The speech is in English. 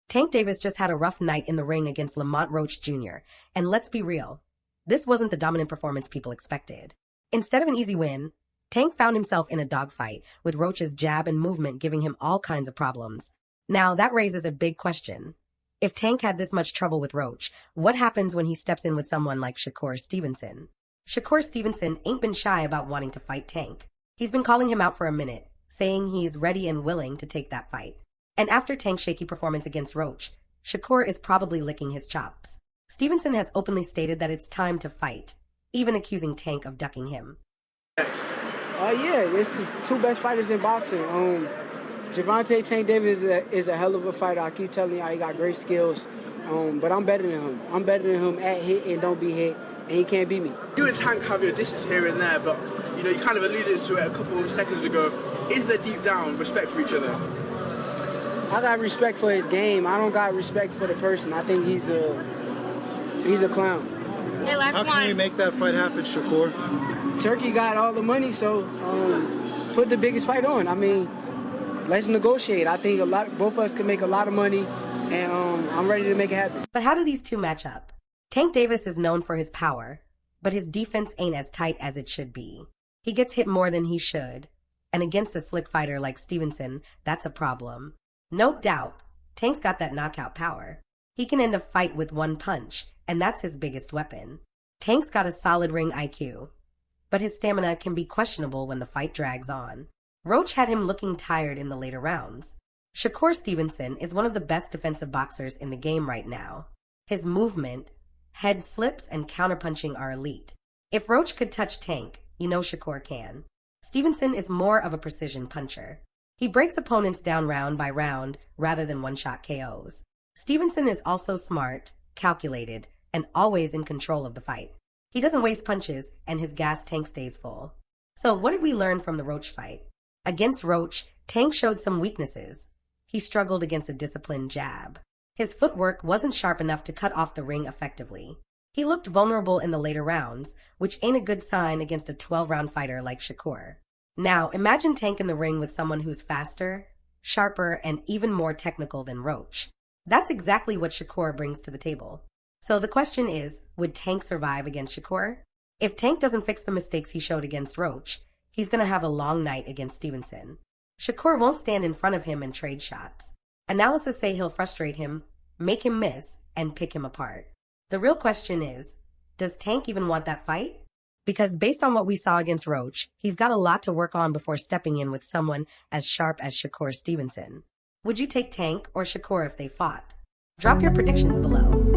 Tank Davis just had a rough night in the ring against Lamont Roach Jr., and let's be real, this wasn't the dominant performance people expected. Instead of an easy win, Tank found himself in a dogfight, with Roach's jab and movement giving him all kinds of problems. Now, that raises a big question. If Tank had this much trouble with Roach, what happens when he steps in with someone like Shakur Stevenson? Shakur Stevenson ain't been shy about wanting to fight Tank. He's been calling him out for a minute, saying he's ready and willing to take that fight. And after Tank's shaky performance against Roach, Shakur is probably licking his chops. Stevenson has openly stated that it's time to fight, even accusing Tank of ducking him. Yeah, it's the two best fighters in boxing. Gervonta Tank Davis is a hell of a fighter. I keep telling you, he got great skills. But I'm better than him. I'm better than him at hit and don't be hit, and he can't beat me. You and Tank have your disses here and there, but you kind of alluded to it a couple of seconds ago. Is there deep down respect for each other? I got respect for his game. I don't got respect for the person. I think he's a clown. Hey, How can we make that fight happen, Shakur? Turkey got all the money, so put the biggest fight on. I mean, let's negotiate. I think both of us can make a lot of money, and I'm ready to make it happen. But how do these two match up? Tank Davis is known for his power, but his defense ain't as tight as it should be. He gets hit more than he should, and against a slick fighter like Stevenson, that's a problem. No doubt, Tank's got that knockout power. He can end a fight with one punch, and that's his biggest weapon. Tank's got a solid ring IQ, but his stamina can be questionable when the fight drags on. Roach had him looking tired in the later rounds. Shakur Stevenson is one of the best defensive boxers in the game right now. His movement, head slips, and counterpunching are elite. If Roach could touch Tank, Shakur can. Stevenson is more of a precision puncher. He breaks opponents down round by round rather than one-shot KOs. Stevenson is also smart, calculated, and always in control of the fight. He doesn't waste punches, and his gas tank stays full. So what did we learn from the Roach fight? Against Roach, Tank showed some weaknesses. He struggled against a disciplined jab. His footwork wasn't sharp enough to cut off the ring effectively. He looked vulnerable in the later rounds, which ain't a good sign against a 12-round fighter like Shakur. Now, imagine Tank in the ring with someone who's faster, sharper, and even more technical than Roach. That's exactly what Shakur brings to the table. So the question is, would Tank survive against Shakur? If Tank doesn't fix the mistakes he showed against Roach, he's going to have a long night against Stevenson. Shakur won't stand in front of him and trade shots. Analysis say he'll frustrate him, make him miss, and pick him apart. The real question is, does Tank even want that fight? Because based on what we saw against Roach, he's got a lot to work on before stepping in with someone as sharp as Shakur Stevenson. Would you take Tank or Shakur if they fought? Drop your predictions below.